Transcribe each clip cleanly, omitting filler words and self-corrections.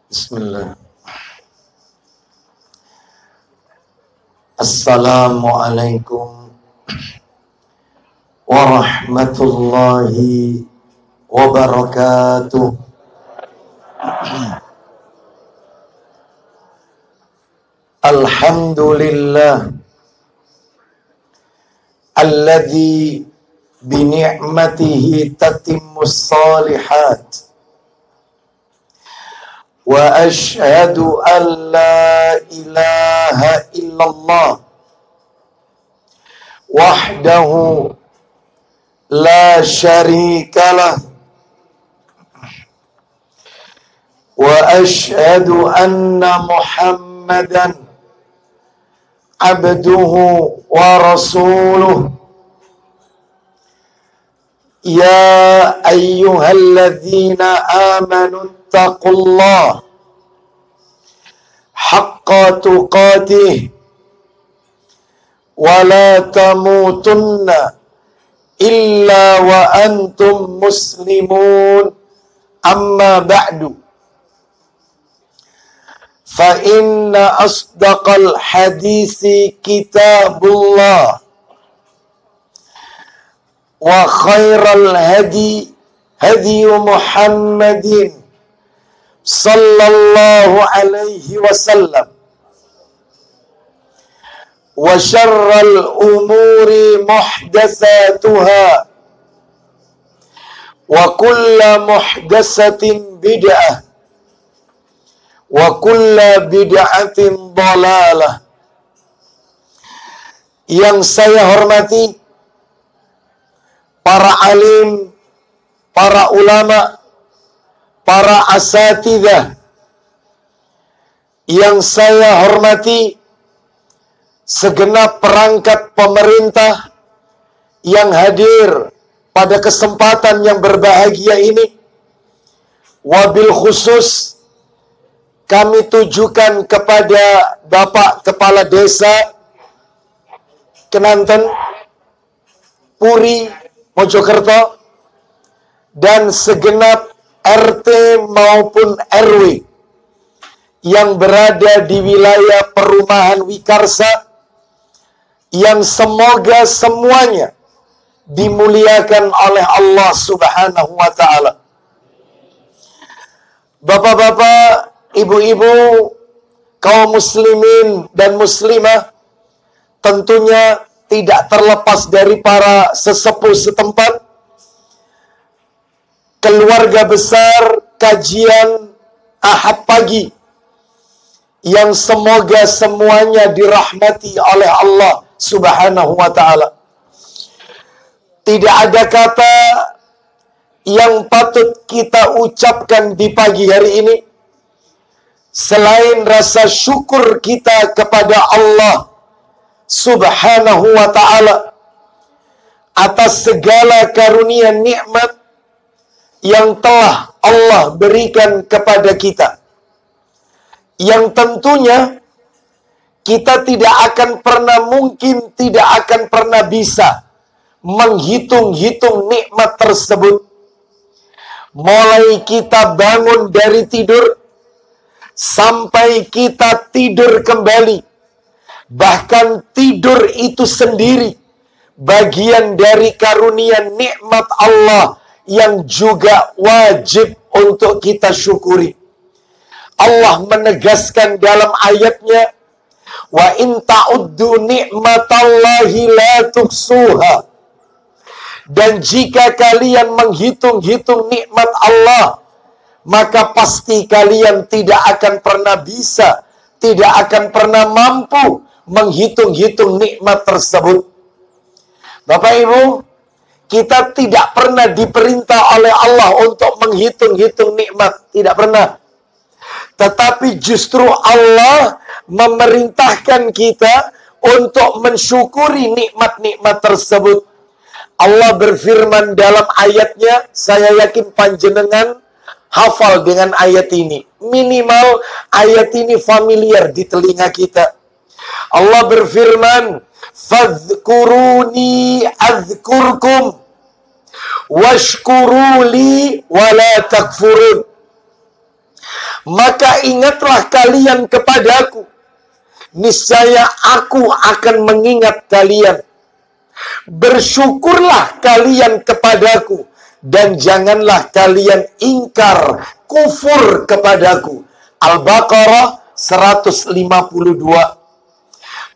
Bismillah. Assalamualaikum warahmatullahi wabarakatuh. Alhamdulillah alladzi bi ni'matihi tatimmus shalihat. Wa ashhadu an la ilaha illallah wahdahu la syarikalah wa ashhadu anna Muhammadan abduhu wa rasuluh. Ya ayyuhalladzina amanu ittaqullaha haqqa tuqatih wa la tamutunna illa wa antum muslimun. Amma ba'du, fa inna asdaqal hadisi kitabullah wa khairal hadi hadi Muhammadin sallallahu alaihi wasallam wa syarral umuri muhdatsatuha wa kullu muhdatsatin bid'ah wa kullu bid'atin dhalalah. Yang saya hormati para alim, para ulama, para asatidzah. Yang saya hormati segenap perangkat pemerintah yang hadir pada kesempatan yang berbahagia ini. Wabil khusus kami tujukan kepada Bapak Kepala Desa Kenanten, Puri, Mojokerto, dan segenap RT maupun RW yang berada di wilayah perumahan Wikarsa, yang semoga semuanya dimuliakan oleh Allah Subhanahu wa Ta'ala. Bapak-bapak, ibu-ibu, kaum muslimin dan muslimah, tentunya tidak terlepas dari para sesepuh setempat, keluarga besar kajian Ahad pagi, yang semoga semuanya dirahmati oleh Allah Subhanahu wa Ta'ala. Tidak ada kata yang patut kita ucapkan di pagi hari ini selain rasa syukur kita kepada Allah Subhanahu wa Ta'ala atas segala karunia nikmat yang telah Allah berikan kepada kita, yang tentunya kita tidak akan pernah mungkin, tidak akan pernah bisa menghitung-hitung nikmat tersebut. Mulai kita bangun dari tidur sampai kita tidur kembali, bahkan tidur itu sendiri bagian dari karunia nikmat Allah yang juga wajib untuk kita syukuri. Allah menegaskan dalam ayatnya, wa in ta'uddu ni'matallahi la tuhsuha. Dan jika kalian menghitung-hitung nikmat Allah, maka pasti kalian tidak akan pernah bisa, tidak akan pernah mampu menghitung-hitung nikmat tersebut. Bapak Ibu, kita tidak pernah diperintah oleh Allah untuk menghitung-hitung nikmat. Tidak pernah. Tetapi justru Allah memerintahkan kita untuk mensyukuri nikmat-nikmat tersebut. Allah berfirman dalam ayatnya, saya yakin panjenengan hafal dengan ayat ini. Minimal ayat ini familiar di telinga kita. Allah berfirman, fadhkuruni azkurkum. Washkuruli wala takfurun. Maka ingatlah kalian kepadaku, niscaya aku akan mengingat kalian. Bersyukurlah kalian kepadaku, dan janganlah kalian ingkar, kufur kepadaku. Al-Baqarah 152.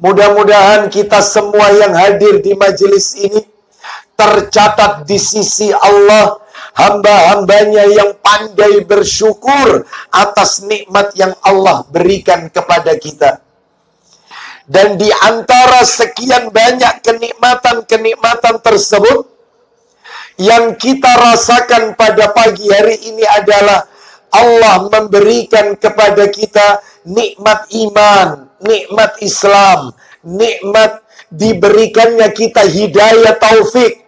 Mudah-mudahan kita semua yang hadir di majelis ini tercatat di sisi Allah hamba-hambanya yang pandai bersyukur atas nikmat yang Allah berikan kepada kita. Dan di antara sekian banyak kenikmatan-kenikmatan tersebut, yang kita rasakan pada pagi hari ini adalah Allah memberikan kepada kita nikmat iman, nikmat Islam, nikmat diberikannya kita hidayah taufik,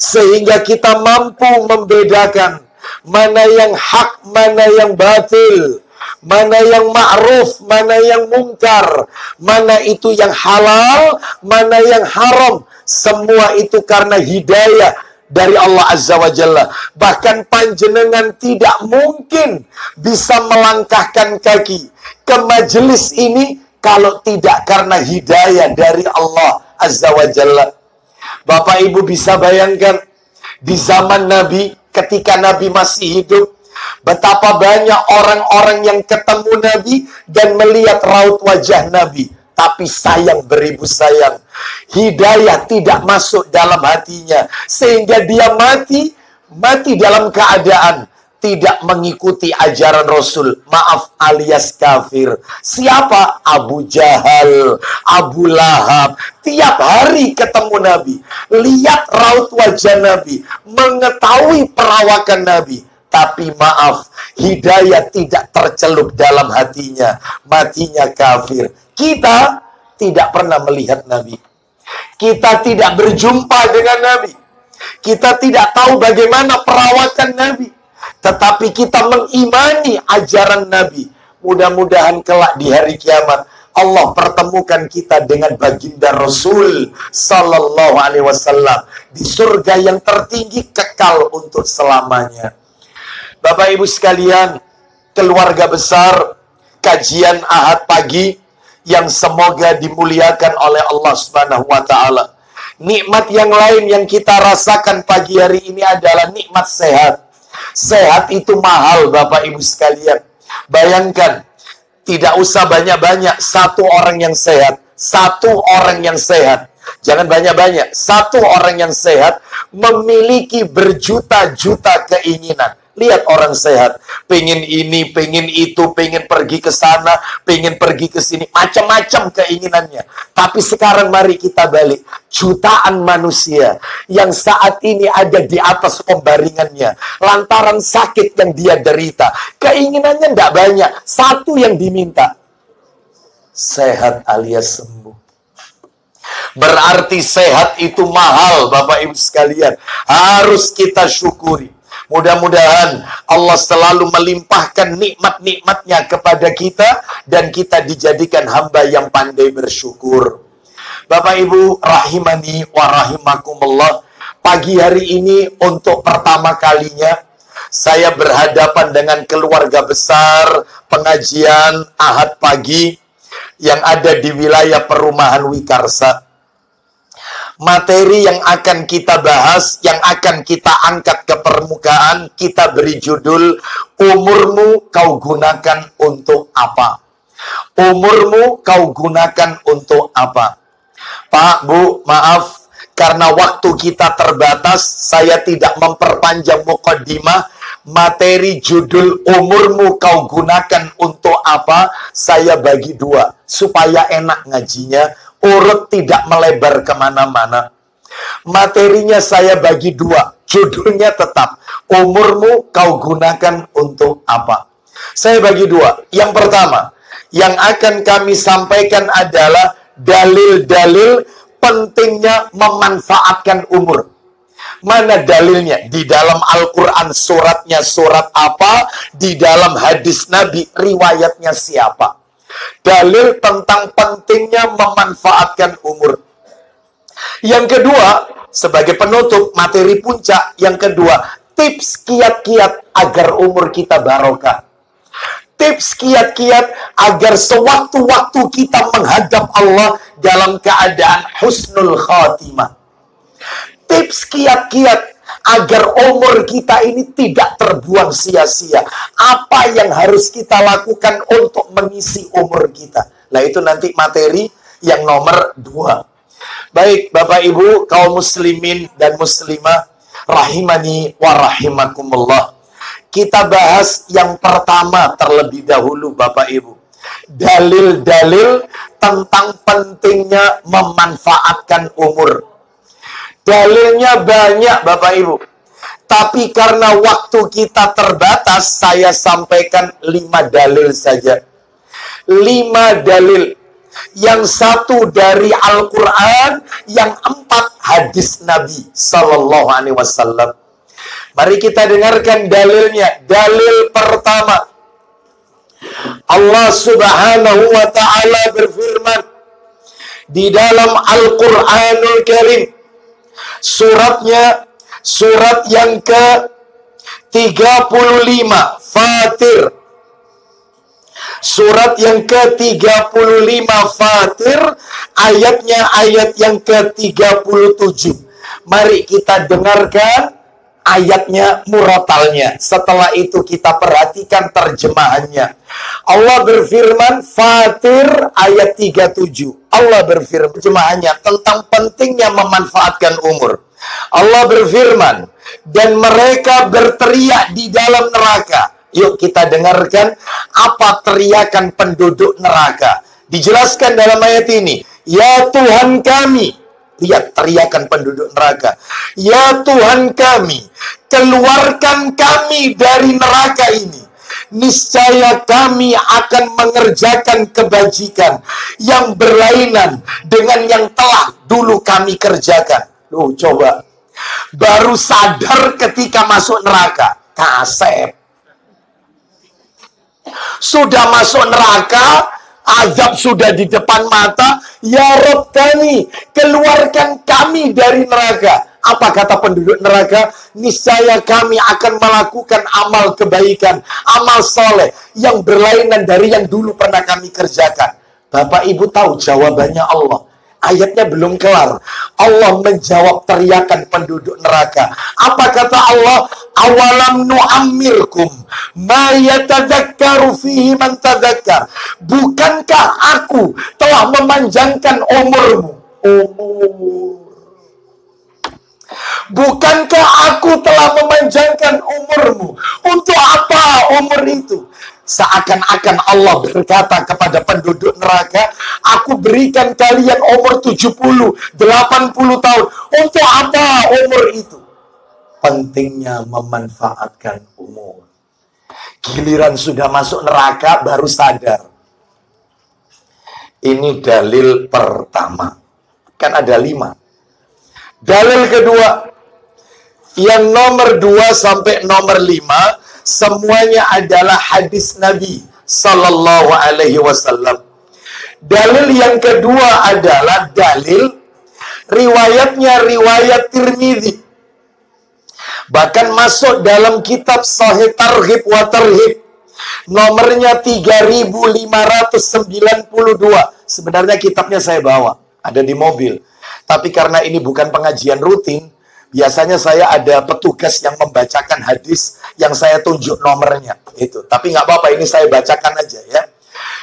sehingga kita mampu membedakan mana yang hak, mana yang batil, mana yang ma'ruf, mana yang mungkar, mana itu yang halal, mana yang haram. Semua itu karena hidayah dari Allah Azza wa Jalla. Bahkan panjenengan tidak mungkin bisa melangkahkan kaki ke majelis ini kalau tidak karena hidayah dari Allah Azza wa Jalla. Bapak Ibu bisa bayangkan, di zaman Nabi, ketika Nabi masih hidup, betapa banyak orang-orang yang ketemu Nabi dan melihat raut wajah Nabi. Tapi sayang beribu sayang, hidayah tidak masuk dalam hatinya, sehingga dia mati dalam keadaan tidak mengikuti ajaran Rasul. Maaf, alias kafir. Siapa? Abu Jahal, Abu Lahab. Tiap hari ketemu Nabi, lihat raut wajah Nabi, mengetahui perawakan Nabi. Tapi maaf, hidayah tidak tercelup dalam hatinya. Matinya kafir. Kita tidak pernah melihat Nabi. Kita tidak berjumpa dengan Nabi. Kita tidak tahu bagaimana perawakan Nabi. Tetapi kita mengimani ajaran Nabi. Mudah-mudahan kelak di hari kiamat Allah pertemukan kita dengan baginda Rasul Sallallahu Alaihi Wasallam di surga yang tertinggi kekal untuk selamanya. Bapak Ibu sekalian, keluarga besar kajian Ahad pagi yang semoga dimuliakan oleh Allah Subhanahu wa taala. Nikmat yang lain yang kita rasakan pagi hari ini adalah nikmat sehat. Sehat itu mahal, Bapak Ibu sekalian. Bayangkan, tidak usah banyak-banyak, satu orang yang sehat. Satu orang yang sehat. Jangan banyak-banyak. Satu orang yang sehat memiliki berjuta-juta keinginan. Lihat orang sehat, pengen ini, pengen itu, pengen pergi ke sana, pengen pergi ke sini, macam-macam keinginannya. Tapi sekarang mari kita balik, jutaan manusia yang saat ini ada di atas pembaringannya, lantaran sakit yang dia derita, keinginannya tidak banyak, satu yang diminta, sehat alias sembuh. Berarti sehat itu mahal, Bapak Ibu sekalian, harus kita syukuri. Mudah-mudahan Allah selalu melimpahkan nikmat-nikmatnya kepada kita dan kita dijadikan hamba yang pandai bersyukur. Bapak Ibu rahimani wa rahimakumullah, pagi hari ini untuk pertama kalinya saya berhadapan dengan keluarga besar pengajian Ahad pagi yang ada di wilayah perumahan Wikarsa. Materi yang akan kita bahas, yang akan kita angkat ke permukaan, kita beri judul, umurmu kau gunakan untuk apa? Umurmu kau gunakan untuk apa? Pak, Bu, maaf, karena waktu kita terbatas, saya tidak memperpanjang mukaddimah. Materi judul umurmu kau gunakan untuk apa? Saya bagi dua, supaya enak ngajinya. Urut tidak melebar kemana-mana. Materinya saya bagi dua. Judulnya tetap, umurmu kau gunakan untuk apa? Saya bagi dua. Yang pertama, yang akan kami sampaikan adalah dalil-dalil pentingnya memanfaatkan umur. Mana dalilnya? Di dalam Al-Quran suratnya surat apa? Di dalam hadis Nabi riwayatnya siapa? Dalil tentang pentingnya memanfaatkan umur. Yang kedua, sebagai penutup materi puncak, yang kedua, tips kiat-kiat agar umur kita barokah. Tips kiat-kiat agar sewaktu-waktu kita menghadap Allah dalam keadaan husnul khatimah. Tips kiat-kiat agar umur kita ini tidak terbuang sia-sia. Apa yang harus kita lakukan untuk mengisi umur kita? Nah, itu nanti materi yang nomor 2. Baik, Bapak Ibu, kaum muslimin dan muslimah, rahimani wa rahimakumullah. Kita bahas yang pertama terlebih dahulu, Bapak Ibu. Dalil-dalil tentang pentingnya memanfaatkan umur. Dalilnya banyak, Bapak Ibu. Tapi karena waktu kita terbatas, saya sampaikan 5 dalil saja. 5 dalil. Yang 1 dari Al-Quran, yang 4 hadis Nabi Sallallahu Alaihi Wasallam. Mari kita dengarkan dalilnya. Dalil pertama, Allah Subhanahu wa Ta'ala berfirman di dalam Al-Quranul Karim, suratnya, surat yang ke-35, Fatir. Surat yang ke-35 Fatir, ayatnya ayat yang ke-37. Mari kita dengarkan ayatnya, muratalnya. Setelah itu kita perhatikan terjemahannya. Allah berfirman, Fatir ayat 37. Allah berfirman, terjemahannya tentang pentingnya memanfaatkan umur. Allah berfirman, dan mereka berteriak di dalam neraka. Yuk kita dengarkan apa teriakan penduduk neraka. Dijelaskan dalam ayat ini. Ya Tuhan kami. Lihat teriakan penduduk neraka. Ya Tuhan kami, keluarkan kami dari neraka ini. Niscaya kami akan mengerjakan kebajikan yang berlainan dengan yang telah dulu kami kerjakan. Loh, coba. Baru sadar ketika masuk neraka. Kasep. Sudah masuk neraka, azab sudah di depan mata. Ya Rabb kami, keluarkan kami dari neraka. Apa kata penduduk neraka? Niscaya kami akan melakukan amal kebaikan, amal soleh yang berlainan dari yang dulu pernah kami kerjakan. Bapak Ibu tahu jawabannya Allah. Ayatnya belum kelar. Allah menjawab teriakan penduduk neraka. Apa kata Allah? Awalam nu'ammirkum ma yatadzakkaru fihi man tadzakkar. Bukankah aku telah memanjangkan umurmu? Bukankah aku telah memanjangkan umurmu? Untuk apa umur itu? Seakan-akan Allah berkata kepada penduduk neraka, aku berikan kalian umur 70, 80 tahun. Untuk apa umur itu? Pentingnya memanfaatkan umur. Giliran sudah masuk neraka baru sadar. Ini dalil pertama. Kan ada 5. Dalil kedua, yang nomor 2 sampai nomor 5, semuanya adalah hadis Nabi Sallallahu Alaihi Wasallam. Dalil yang kedua adalah dalil riwayatnya riwayat Tirmidzi. Bahkan masuk dalam kitab Sahih Targhib wa Tarhib. Nomornya 3592. Sebenarnya kitabnya saya bawa, ada di mobil. Tapi karena ini bukan pengajian rutin, biasanya saya ada petugas yang membacakan hadis yang saya tunjuk nomornya. Itu. Tapi nggak apa-apa, ini saya bacakan aja ya.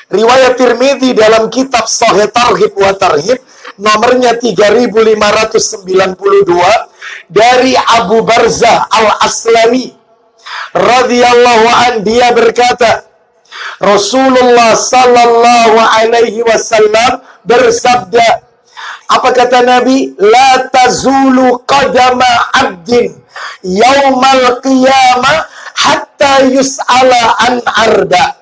Riwayat Tirmidzi dalam kitab Sahih Targhib wa Tarhib, nomornya 3592, dari Abu Barzah Al-Aslami radhiyallahu an, dia berkata, Rasulullah sallallahu alaihi wasallam bersabda, apa kata Nabi? La tazulu qadama abdin yaumal qiyamah hatta yus'ala an arba.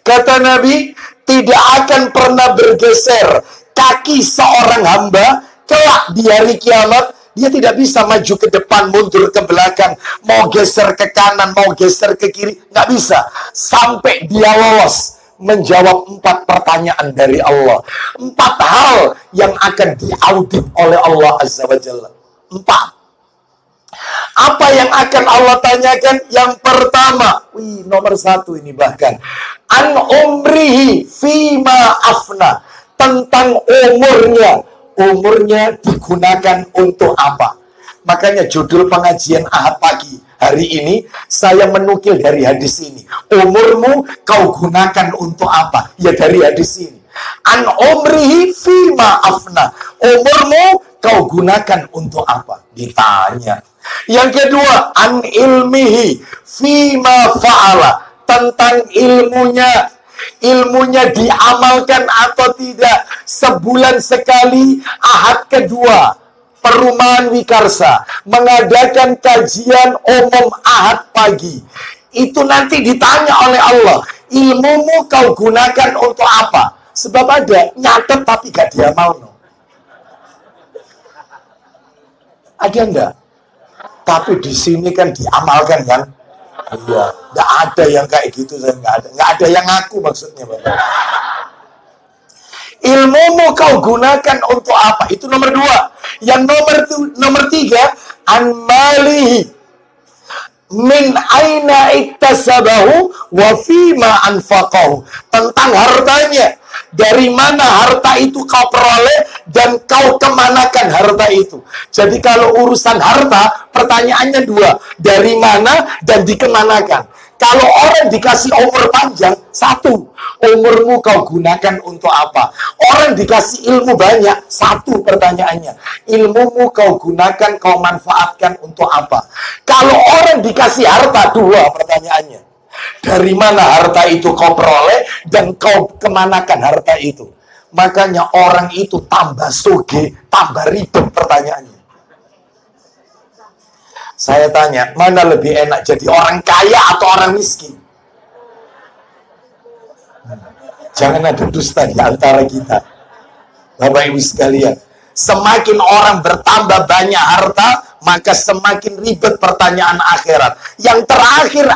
Kata Nabi, tidak akan pernah bergeser kaki seorang hamba kelak di hari kiamat. Dia tidak bisa maju ke depan, mundur ke belakang, mau geser ke kanan, mau geser ke kiri, nggak bisa sampai dia lolos menjawab 4 pertanyaan dari Allah. 4 hal yang akan diaudit oleh Allah Azza wa Jalla. 4. Apa yang akan Allah tanyakan? Yang pertama, nomor 1 ini bahkan, an umrihi fima afna, tentang umurnya digunakan untuk apa. Makanya judul pengajian Ahad pagi hari ini, saya menukil dari hadis ini. Umurmu kau gunakan untuk apa? Ya dari hadis ini. An umrihi fima afna, umurmu kau gunakan untuk apa? Ditanya. Yang kedua, an ilmihi fima fa'ala, tentang ilmunya diamalkan atau tidak. Sebulan sekali Ahad kedua Perumahan Wikarsa mengadakan kajian umum Ahad pagi. Itu nanti ditanya oleh Allah, ilmumu kau gunakan untuk apa? Sebab ada nyatet tapi gak diamal. Ada enggak? Tapi di sini kan diamalkan kan? Iya, nggak ada yang kayak gitu, saya nggak ada yang ngaku maksudnya, Bapak. Ilmumu kau gunakan untuk apa? Itu nomor 2. Yang nomor 3, an malihi min aina iktasabahu wa fima anfaqahu, tentang hartanya. Dari mana harta itu kau peroleh dan kau kemanakan harta itu. Jadi kalau urusan harta, pertanyaannya 2. Dari mana dan dikemanakan. Kalau orang dikasih umur panjang, 1. Umurmu kau gunakan untuk apa? Orang dikasih ilmu banyak, 1 pertanyaannya. Ilmumu kau gunakan, kau manfaatkan untuk apa? Kalau orang dikasih harta, 2 pertanyaannya. Dari mana harta itu kau peroleh dan kau kemanakan harta itu. Makanya orang itu tambah soge, tambah ribet pertanyaannya. Saya tanya, mana lebih enak jadi orang kaya atau orang miskin? Jangan ada dusta di antara kita. Bapak Ibu sekalian, semakin orang bertambah banyak harta, maka semakin ribet pertanyaan akhirat. Yang terakhir,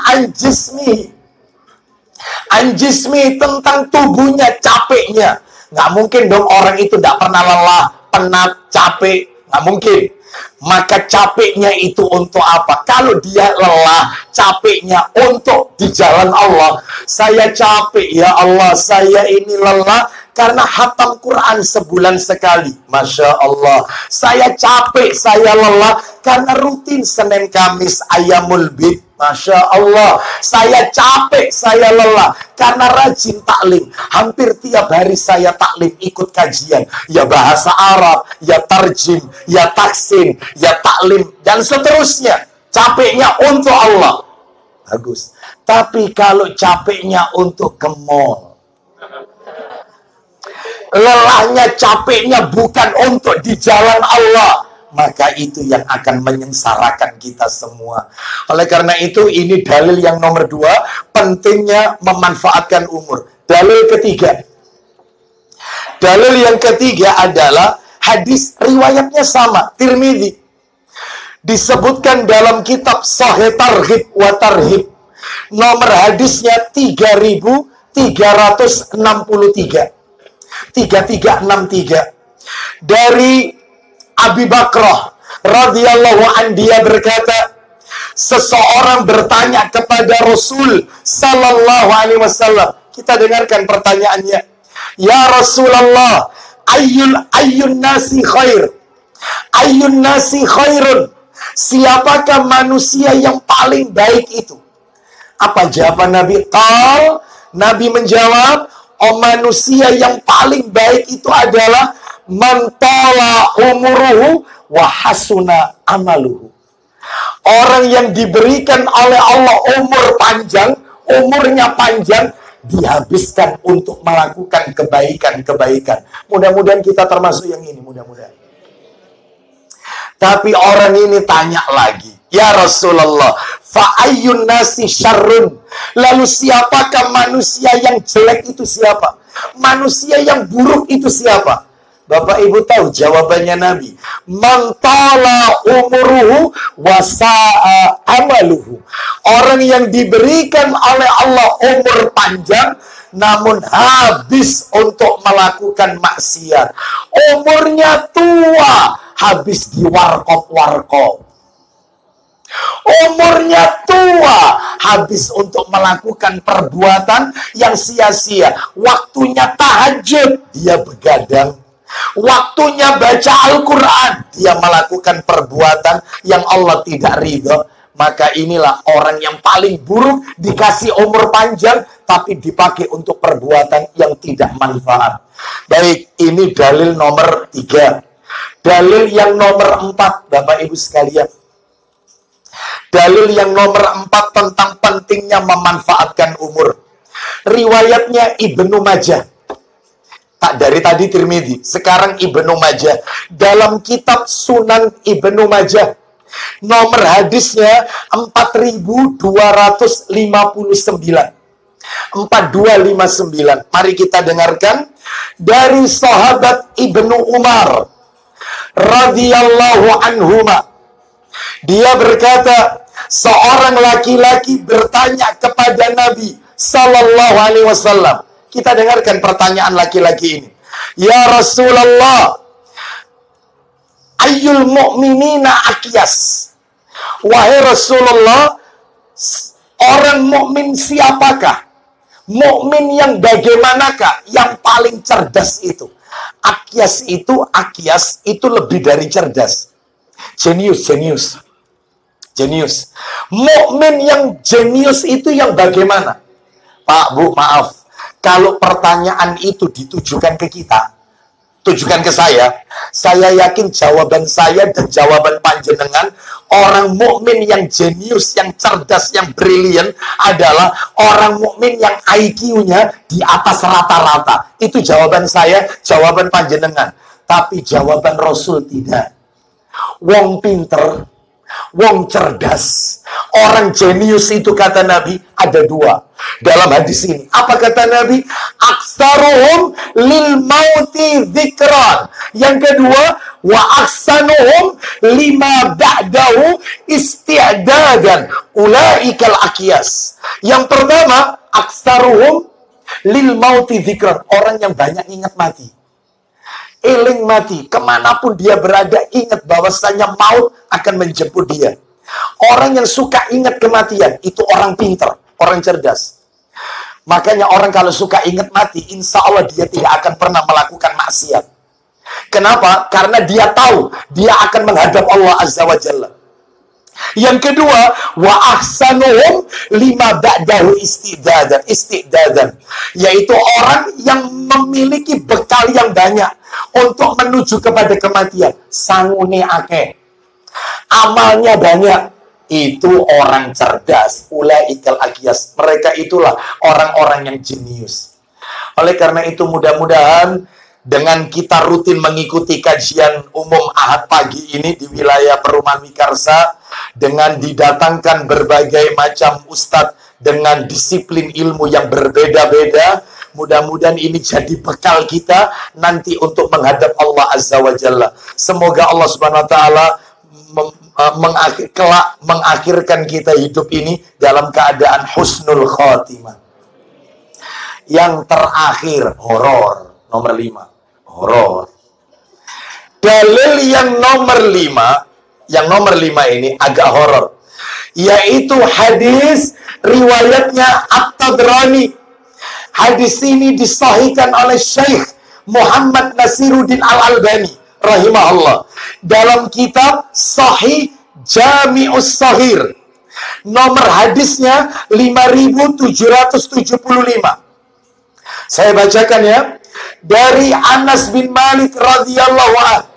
anjismi, tentang tubuhnya, capeknya. Nggak mungkin dong orang itu nggak pernah lelah, penat, capek. Nggak mungkin. Maka capeknya itu untuk apa? Kalau dia lelah, capeknya untuk di jalan Allah. Saya capek, ya Allah, saya ini lelah karena khatam Quran sebulan sekali. Masya Allah. Saya capek, saya lelah karena rutin Senin Kamis Ayamul Bid. Masya Allah. Saya capek, saya lelah karena rajin taklim. Hampir tiap hari saya taklim, ikut kajian. Ya bahasa Arab, ya tarjim, ya taksin, ya taklim, dan seterusnya. Capeknya untuk Allah. Bagus. Tapi kalau capeknya untuk ke mall, lelahnya, capeknya bukan untuk di jalan Allah, maka itu yang akan menyengsarakan kita semua. Oleh karena itu, ini dalil yang nomor 2, pentingnya memanfaatkan umur. Dalil ketiga. Dalil yang ketiga adalah hadis, riwayatnya sama, Tirmidzi. Disebutkan dalam kitab Sahih Targhib wa Tarhib. Nomor hadisnya 3363. 3363. Dari Abi Bakrah radhiyallahu an, dia berkata, seseorang bertanya kepada Rasul sallallahu alaihi wasallam. Kita dengarkan pertanyaannya. Ya Rasulullah, ayyun nasi khair? Ayyun nasi khairun? Siapakah manusia yang paling baik itu? Apa jawaban Nabi? Nabi menjawab, manusia yang paling baik itu adalah man tala umuruhu wa hasuna amaluhu. Orang yang diberikan oleh Allah umur panjang, umurnya panjang, dihabiskan untuk melakukan kebaikan-kebaikan. Mudah-mudahan kita termasuk yang ini, mudah-mudahan. Tapi orang ini tanya lagi, ya Rasulullah, fa'ayyun nasi syarrun? Lalu siapakah manusia yang jelek itu siapa? Manusia yang buruk itu siapa? Bapak Ibu tahu jawabannya Nabi. Man tala umuruhu wasa'a amaluhu. Orang yang diberikan oleh Allah umur panjang, namun habis untuk melakukan maksiat. Umurnya tua, habis di warkop-warkop. Umurnya tua, habis untuk melakukan perbuatan yang sia-sia. Waktunya tahajud, dia begadang. Waktunya baca Al-Quran, dia melakukan perbuatan yang Allah tidak ridho. Maka inilah orang yang paling buruk, dikasih umur panjang, tapi dipakai untuk perbuatan yang tidak manfaat. Baik, ini dalil nomor 3. Dalil yang nomor 4, Bapak Ibu sekalian. Dalil yang nomor 4 tentang pentingnya memanfaatkan umur. Riwayatnya Ibnu Majah. Tak dari tadi Tirmidzi, sekarang Ibnu Majah. Dalam kitab Sunan Ibnu Majah, nomor hadisnya 4259. 4259. Mari kita dengarkan dari sahabat Ibnu Umar radhiyallahu anhuma. Dia berkata, seorang laki-laki bertanya kepada Nabi sallallahu alaihi wasallam. Kita dengarkan pertanyaan laki-laki ini. Ya Rasulullah, ayyul mu'minina akyas? Wahai Rasulullah, orang mukmin siapakah? Mukmin yang bagaimanakah? Yang paling cerdas itu. Akyas itu lebih dari cerdas. Jenius. Mukmin yang jenius itu yang bagaimana? Pak, Bu, maaf. Kalau pertanyaan itu ditujukan ke kita, tujukan ke saya yakin jawaban saya dan jawaban panjenengan, orang mukmin yang jenius, yang cerdas, yang brilian adalah orang mukmin yang IQ-nya di atas rata-rata. Itu jawaban saya, jawaban panjenengan. Tapi jawaban Rasul tidak. Wong pinter, wong cerdas, orang jenius itu kata Nabi ada 2 dalam hadis ini. Apa kata Nabi? Aksaruhum lil mauti dzikran. Yang kedua, wa aksanuhum lima ba'dahu isti'dadan. Ulaikal akyas. Yang pertama, aksaruhum lil mauti dzikran. Orang yang banyak ingat mati. Eling mati, kemanapun dia berada, ingat bahwasanya maut akan menjemput dia. Orang yang suka ingat kematian, itu orang pintar, orang cerdas. Makanya orang kalau suka ingat mati, insya Allah dia tidak akan pernah melakukan maksiat. Kenapa? Karena dia tahu, dia akan menghadap Allah Azza wa Jalla. Yang kedua, wa ahsanuhum lima ba'dahu istidadan, yaitu orang yang memiliki bekal yang banyak untuk menuju kepada kematian. Sangune akeh, amalnya banyak. Itu orang cerdas. Ulaikal akyas. Mereka itulah orang-orang yang jenius. Oleh karena itu mudah-mudahan dengan kita rutin mengikuti kajian umum Ahad pagi ini di wilayah Perumahan Wikarsa, dengan didatangkan berbagai macam ustadz dengan disiplin ilmu yang berbeda-beda, mudah-mudahan ini jadi bekal kita nanti untuk menghadap Allah Azza wa Jalla. Semoga Allah Subhanahu wa taala mengakhirkan kita hidup ini dalam keadaan husnul khotimah. Yang terakhir, horor. Nomor 5. Horor. Dalil yang nomor 5, ini agak horor. Yaitu hadis riwayatnya At-Tabrani. Hadis ini disahihkan oleh Syekh Muhammad Nasiruddin Al-Albani rahimahullah dalam kitab Sahih Jami'us Shahir. Nomor hadisnya 5775. Saya bacakan ya. Dari Anas bin Malik radhiyallahu anhu.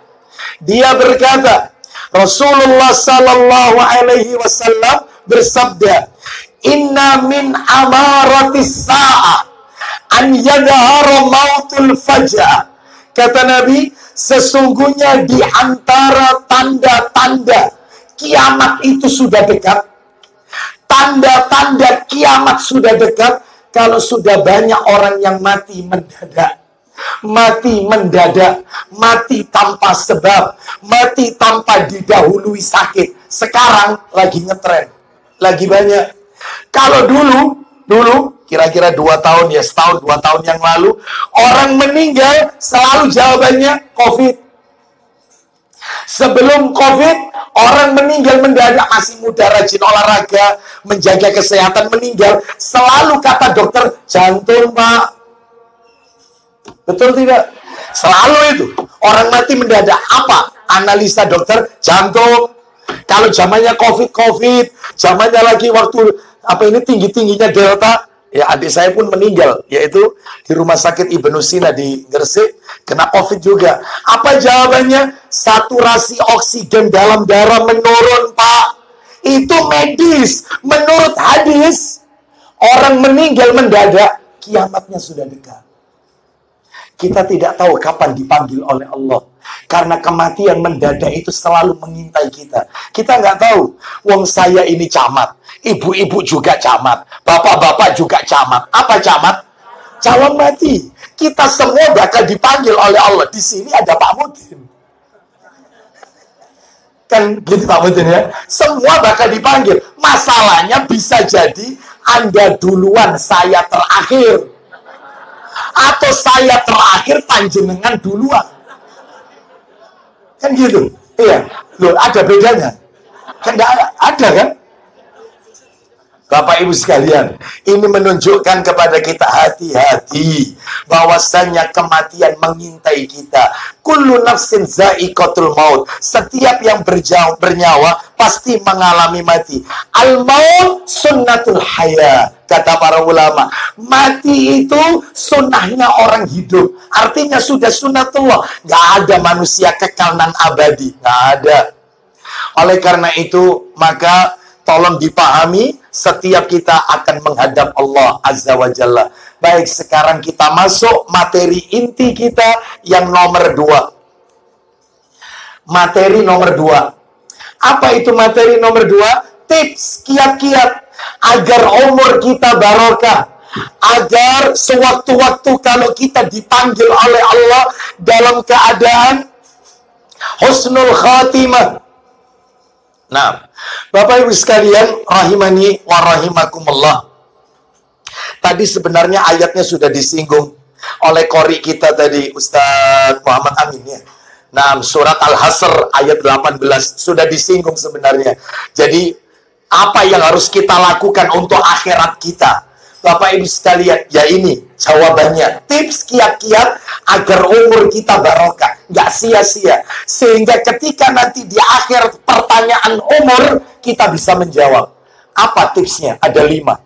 Dia berkata, Rasulullah sallallahu alaihi wasallam bersabda, "Inna min amaratis sa'ah an yadhara mautul faja'ah." Kata Nabi, sesungguhnya di antara tanda-tanda kiamat itu sudah dekat. Tanda-tanda kiamat sudah dekat kalau sudah banyak orang yang mati mendadak. mati mendadak, mati tanpa sebab, mati tanpa didahului sakit. Sekarang lagi ngetren, lagi banyak. Kalau dulu kira-kira 2 tahun ya, setahun 2 tahun yang lalu, orang meninggal selalu jawabannya COVID. Sebelum COVID, orang meninggal mendadak, masih muda, rajin olahraga, menjaga kesehatan, meninggal, selalu kata dokter, jantung Pak. Betul tidak? Selalu itu. Orang mati mendadak, apa? Analisa dokter, jantung. Kalau zamannya COVID, zamannya lagi waktu, tinggi-tingginya Delta, ya adik saya pun meninggal, yaitu di Rumah Sakit Ibnu Sina di Gresik, kena COVID juga. Apa jawabannya? Saturasi oksigen dalam darah menurun, Pak. Itu medis. Menurut hadis, orang meninggal mendadak, kiamatnya sudah dekat. Kita tidak tahu kapan dipanggil oleh Allah. Karena kematian mendadak itu selalu mengintai kita. Kita nggak tahu. Wong saya ini camat. Ibu-ibu juga camat. Bapak-bapak juga camat. Apa camat? Calon mati. Kita semua bakal dipanggil oleh Allah. Di sini ada Pak Mudin. Kan gitu Pak Mudin ya. Semua bakal dipanggil. Masalahnya bisa jadi Anda duluan, saya terakhir. Atau saya terakhir, panjenengan duluan. Kan gitu. Iya. Loh, ada bedanya. Kan ada kan? Bapak Ibu sekalian, ini menunjukkan kepada kita hati-hati bahwasannya kematian mengintai kita. Kullu nafsin za'iqatul maut. Setiap yang bernyawa pasti mengalami mati. Al-maut sunnatul haya, kata para ulama. Mati itu sunnahnya orang hidup. Artinya sudah sunnatullah. Gak ada manusia kekal dan abadi. Gak ada. Oleh karena itu, maka tolong dipahami, setiap kita akan menghadap Allah Azza wa Jalla. Baik, sekarang kita masuk materi inti kita yang nomor 2. Materi nomor 2. Apa itu materi nomor 2? Tips, kiat-kiat agar umur kita barokah. Agar sewaktu-waktu kalau kita dipanggil oleh Allah dalam keadaan husnul khatimah. Nah, Bapak Ibu sekalian, rahimani wa rahimakumullah. Tadi sebenarnya ayatnya sudah disinggung oleh qori kita tadi, Ustaz Muhammad Amin ya. Nah, surat Al-Hasr ayat 18 sudah disinggung sebenarnya. Jadi, apa yang harus kita lakukan untuk akhirat kita? Bapak Ibu sekalian, ya ini jawabannya. Tips kiat-kiat agar umur kita barokah, nggak sia-sia. Sehingga ketika nanti di akhir pertanyaan umur, kita bisa menjawab. Apa tipsnya? Ada 5.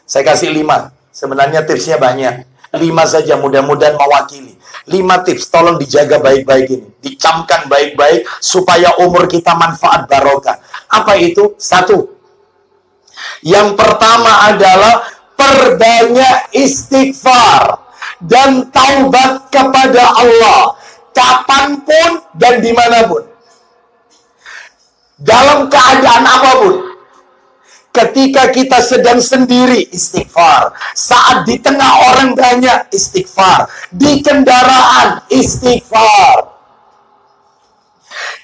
Saya kasih 5. Sebenarnya tipsnya banyak. 5 saja, mudah-mudahan mewakili. 5 tips, tolong dijaga baik-baik ini. Dicamkan baik-baik, supaya umur kita manfaat barokah. Apa itu? 1. Yang pertama adalah perbanyak istighfar dan taubat kepada Allah kapanpun dan dimanapun, dalam keadaan apapun. Ketika kita sedang sendiri, istighfar. Saat di tengah orang banyak, istighfar. Di kendaraan, istighfar.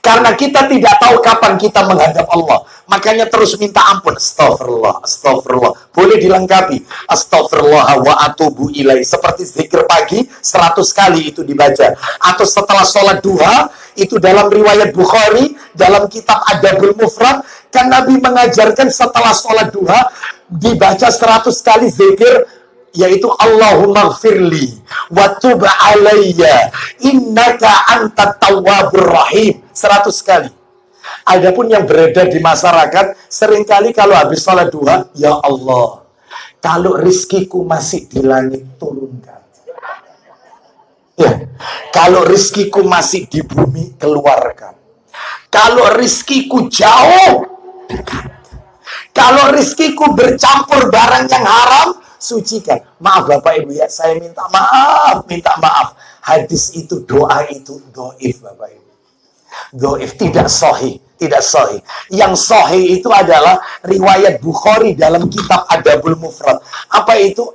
Karena kita tidak tahu kapan kita menghadap Allah. Makanya terus minta ampun. Astagfirullah, astagfirullah. Boleh dilengkapi. Astagfirullah wa atubu ilaih. Seperti zikir pagi, 100 kali itu dibaca. Atau setelah sholat duha, itu dalam riwayat Bukhari, dalam kitab Adabul Mufrad, kan Nabi mengajarkan setelah sholat duha, dibaca 100 kali zikir, yaitu Allahumma gfirli wa tub alayya innaka antat tawwabur rahim, 100 kali. Adapun yang beredar di masyarakat, seringkali kalau habis sholat duha, ya Allah, kalau rizkiku masih di langit, turunkan. Ya, kalau rizkiku masih di bumi, keluarkan. Kalau rizkiku jauh, dekat. Kalau rizkiku bercampur barang yang haram, sucikan. Maaf Bapak Ibu ya, saya minta maaf. Hadis itu, doa itu doif Bapak Ibu. Doif, tidak sahih. Yang sahih itu adalah riwayat Bukhari dalam kitab Adabul Mufrad. Apa itu?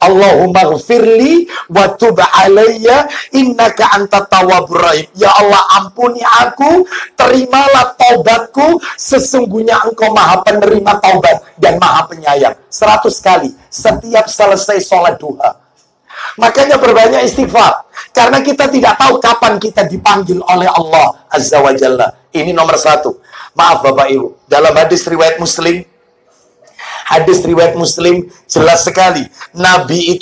Allahumma ghfirli wa tub alayya innaka antat tawwabur rahim. Ya Allah, ampuni aku, terimalah taubatku, sesungguhnya Engkau Maha Penerima taubat dan Maha Penyayang. 100 kali setiap selesai sholat duha. Makanya berbanyak istighfar, karena kita tidak tahu kapan kita dipanggil oleh Allah Azza wa Jalla. Ini nomor 1. Maaf Bapak Ibu, dalam hadis riwayat Muslim, jelas sekali. Nabi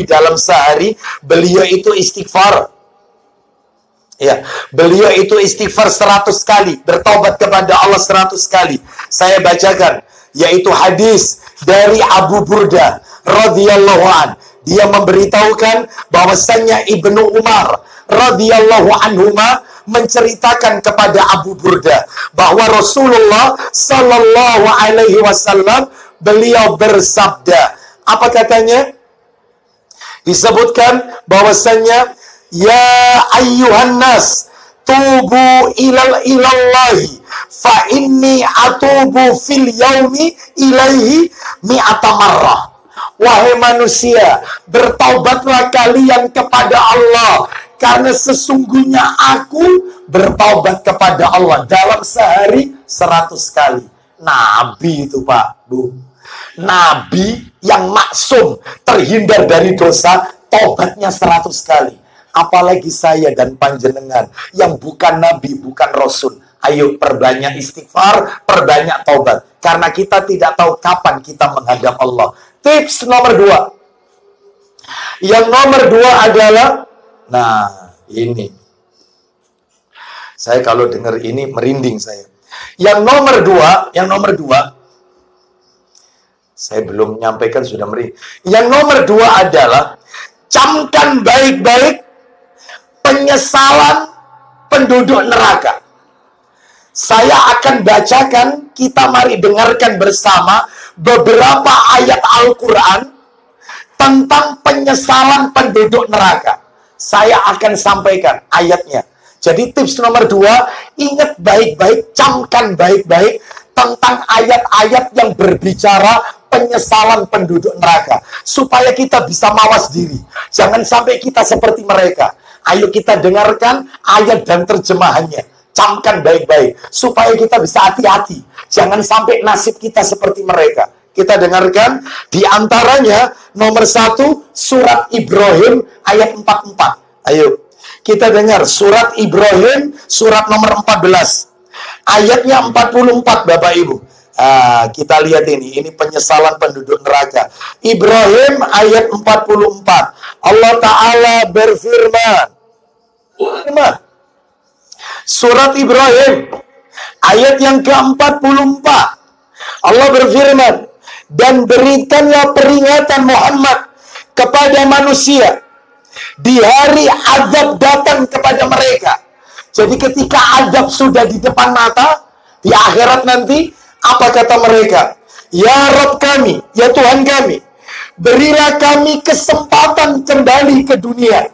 dalam sehari, beliau itu istighfar. Ya, beliau itu istighfar 100 kali, bertobat kepada Allah 100 kali. Saya bacakan, yaitu hadis dari Abu Burda radhiyallahu an. Dia memberitahukan bahwasannya Ibnu Umar radhiyallahu anhuma menceritakan kepada Abu Burda bahwa Rasulullah sallallahu alaihi wasallam beliau bersabda. Apa katanya? Disebutkan bahwasannya, ya ayyuhan nas tubu ilallahi fa inni atubu fil yaumi ilaihi mi'ata marrah. Wahai manusia, bertaubatlah kalian kepada Allah, karena sesungguhnya aku bertaubat kepada Allah dalam sehari 100 kali. Nabi itu Pak, Bu. Nabi yang maksum, terhindar dari dosa, taubatnya 100 kali. Apalagi saya dan panjenengan yang bukan Nabi, bukan Rasul. Ayo perbanyak istighfar, perbanyak taubat. Karena kita tidak tahu kapan kita menghadap Allah. Tips nomor 2. Yang nomor 2 adalah, nah ini. Saya kalau dengar ini merinding saya. Yang nomor 2, saya belum menyampaikan sudah merinding. Yang nomor 2 adalah, camkan baik-baik penyesalan penduduk neraka. Saya akan bacakan, kita mari dengarkan bersama beberapa ayat Al-Quran tentang penyesalan penduduk neraka. Saya akan sampaikan ayatnya. Jadi tips nomor 2, ingat baik-baik, camkan baik-baik tentang ayat-ayat yang berbicara penyesalan penduduk neraka. Supaya kita bisa mawas diri. Jangan sampai kita seperti mereka. Ayo kita dengarkan ayat dan terjemahannya. Camkan baik-baik, supaya kita bisa hati-hati. Jangan sampai nasib kita seperti mereka. Kita dengarkan, di antaranya nomor 1, surat Ibrahim ayat 44. Ayo, kita dengar surat Ibrahim, surat nomor 14. Ayatnya 44, Bapak Ibu. Kita lihat ini penyesalan penduduk neraka. Ibrahim ayat 44. Allah Ta'ala berfirman. Surat Ibrahim ayat yang ke-44. Allah berfirman, dan berikanlah peringatan Muhammad kepada manusia di hari azab datang kepada mereka. Jadi ketika azab sudah di depan mata, di akhirat nanti, apa kata mereka? Ya Rabb kami, ya Tuhan kami, berilah kami kesempatan kembali ke dunia.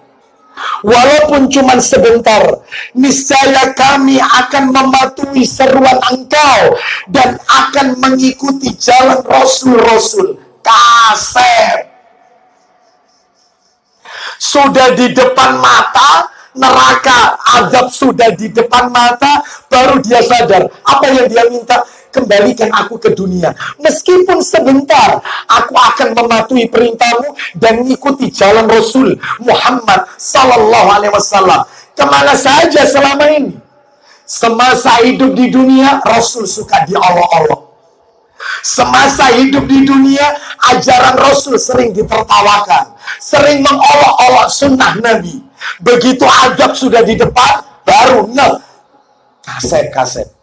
Walaupun cuma sebentar, niscaya kami akan mematuhi seruan Engkau dan akan mengikuti jalan Rasul-Rasul. Kasep. Sudah di depan mata, neraka, azab sudah di depan mata, baru dia sadar. Apa yang dia minta? Kembalikan aku ke dunia. Meskipun sebentar, aku akan mematuhi perintahmu dan mengikuti jalan Rasul Muhammad Sallallahu Alaihi Wasallam. Kemana saja selama ini? Semasa hidup di dunia, Rasul suka diolok-olok. Semasa hidup di dunia, ajaran Rasul sering ditertawakan, sering mengolok-olok sunnah Nabi. Begitu azab sudah di depan, baru kaset.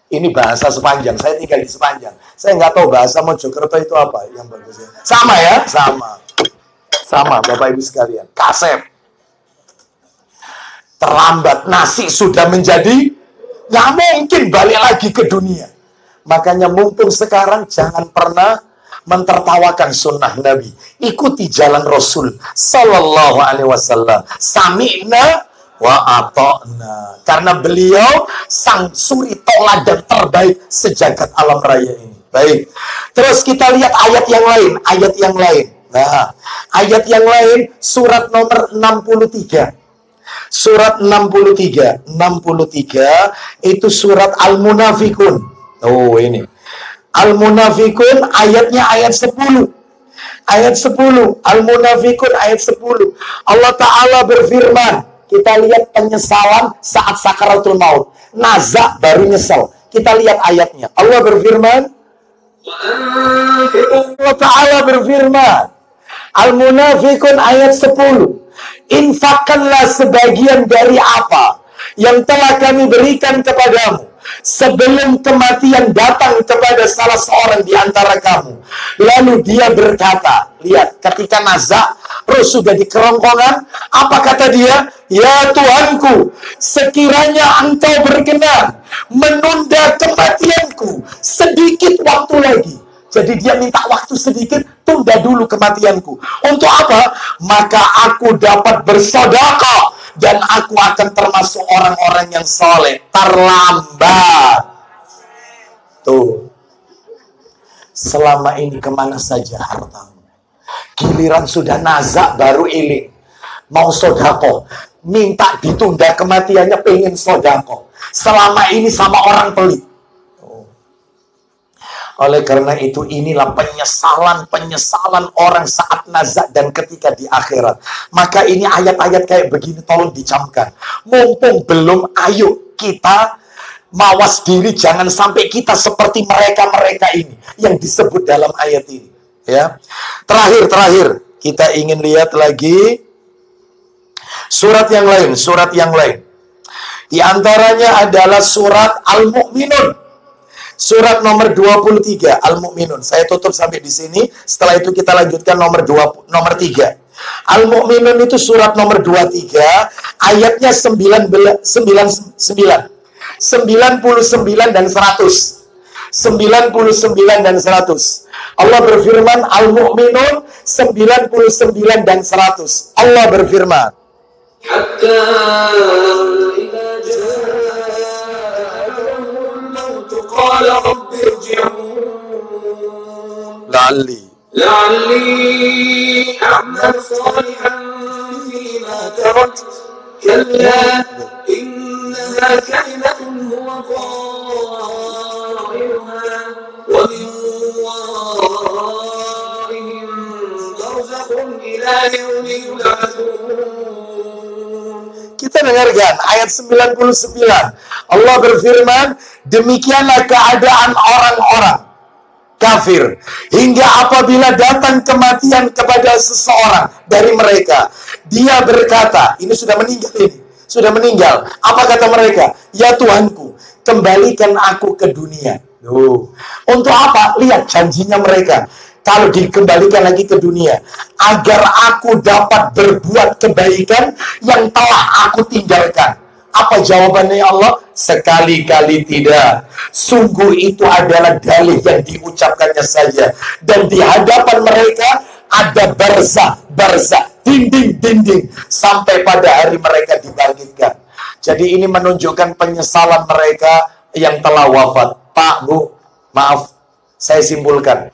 Ini bahasa Sepanjang, saya tinggal di Sepanjang. Saya nggak tahu bahasa Mojokerto itu apa yang bagusnya. Sama ya? Sama, Bapak Ibu sekalian. Kasep. Terlambat, nasi sudah menjadi, nggak mungkin balik lagi ke dunia. Makanya mumpung sekarang, jangan pernah mentertawakan sunnah Nabi. Ikuti jalan Rasul Sallallahu Alaihi Wasallam. Sami'na wa ata'na. Karena beliau sang suri teladan terbaik sejagat alam raya ini. Baik. Terus kita lihat ayat yang lain. Ayat yang lain. Nah, ayat yang lain surat nomor 63. Surat 63. 63 itu surat Al-Munafikun. Oh, ini. Al-Munafikun ayatnya ayat 10. Ayat 10. Al-Munafikun ayat 10. Allah Ta'ala berfirman. Kita lihat penyesalan saat sakaratul maut. Nazak baru nyesel. Kita lihat ayatnya. Allah berfirman. Allah Ta'ala berfirman. Al-Munafikun ayat 10. Infakkanlah sebagian dari apa yang telah kami berikan kepadamu sebelum kematian datang kepada salah seorang di antara kamu. Lalu dia berkata, lihat, ketika nazak, roh sudah di kerongkongan, apa kata dia? Ya Tuhanku, sekiranya engkau berkenan menunda kematianku sedikit waktu lagi. Jadi dia minta waktu sedikit, tunda dulu kematianku. Untuk apa? Maka aku dapat bersedekah dan aku akan termasuk orang-orang yang soleh. Terlambat. Tuh. Selama ini kemana saja hartamu? Giliran sudah nazak baru iling. Mau sodako. Minta ditunda kematiannya, pengen sodako. Selama ini sama orang pelit. Oleh karena itu inilah penyesalan orang saat nazak dan ketika di akhirat. Maka ini ayat-ayat kayak begini tolong dicamkan. Mumpung belum, ayo kita mawas diri, jangan sampai kita seperti mereka-mereka ini yang disebut dalam ayat ini. Ya, terakhir kita ingin lihat lagi surat yang lain. Di antaranya adalah surat Al-Mu'minun. Surat nomor 23 Al-Mu'minun. Saya tutup sampai di sini. Setelah itu kita lanjutkan nomor 3. Al-Mu'minun itu surat nomor 23, ayatnya 99 dan 100. 99 dan 100. Allah berfirman, Al-Mu'minun 99 dan 100. Allah berfirman, hatta قال رب ارجعون لعلي أعمل صالحا فيما تركت كلا إنها كلمة هو قائلها ومن ورائهم برزخ إلى يوم يبعثون. Kita dengarkan ayat 99. Allah berfirman, demikianlah keadaan orang-orang kafir hingga apabila datang kematian kepada seseorang dari mereka, dia berkata, ini sudah meninggal. Apa kata mereka? Ya Tuhanku, kembalikan aku ke dunia. Untuk apa? Lihat janjinya mereka. Kalau dikembalikan lagi ke dunia, agar aku dapat berbuat kebaikan yang telah aku tinggalkan. Apa jawabannya Allah? Sekali-kali tidak. Sungguh itu adalah dalih yang diucapkannya saja. Dan di hadapan mereka ada barzah, dinding, sampai pada hari mereka dibangkitkan. Jadi ini menunjukkan penyesalan mereka yang telah wafat. Pak, Bu, maaf, saya simpulkan.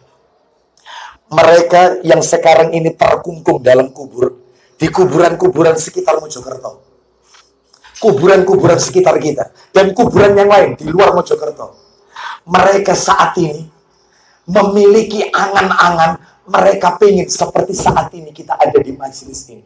Mereka yang sekarang ini terkungkung dalam kubur, di kuburan-kuburan sekitar Mojokerto, kuburan-kuburan sekitar kita, dan kuburan yang lain di luar Mojokerto, mereka saat ini memiliki angan-angan, mereka pengen seperti saat ini kita ada di majelis ini.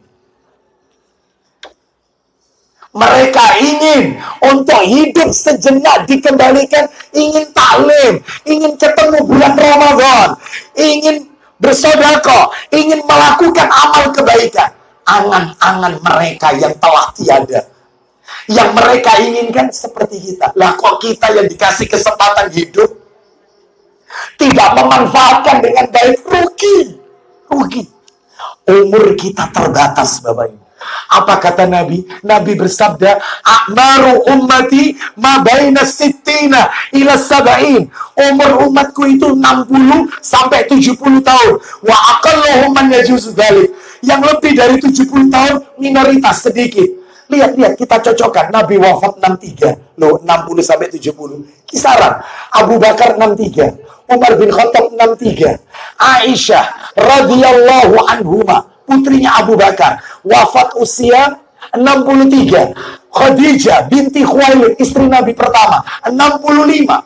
Mereka ingin untuk hidup sejenak dikembalikan, ingin taklim, ingin ketemu bulan Ramadan, ingin bersedekah, ingin melakukan amal kebaikan. Angan-angan mereka yang telah tiada. Yang mereka inginkan seperti kita. Lah kok kita yang dikasih kesempatan hidup tidak memanfaatkan dengan baik, rugi. Umur kita terbatas, Bapak Ibu. Apa kata Nabi? Nabi bersabda, "A'maru ummati ma baina sittina ila sab'in." Umur umatku itu 60 sampai 70 tahun. Wa aqalluhum man yajuzu dzalik. Yang lebih dari 70 tahun minoritas sedikit. Lihat, kita cocokkan. Nabi wafat 63. Loh, 60 sampai 70. Kisaran. Abu Bakar 63. Umar bin Khattab 63. Aisyah radhiyallahu anhuma, putrinya Abu Bakar, wafat usia 63. Khadijah binti Khuwailid, istri Nabi pertama, 65.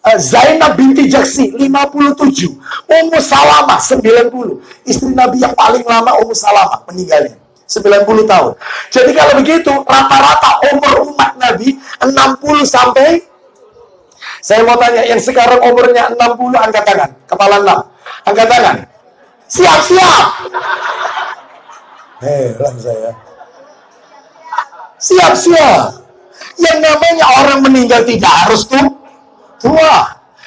Zainab binti Jaksi 57. Ummu Salamah 90. Istri Nabi yang paling lama Ummu Salamah meninggalnya 90 tahun. Jadi kalau begitu rata-rata umur umat Nabi 60 sampai, saya mau tanya yang sekarang umurnya 60 angkat tangan. Kepala 6. Angkat tangan. Siap-siap. Heran saya. Siap-siap. Yang namanya orang meninggal tidak harus tua.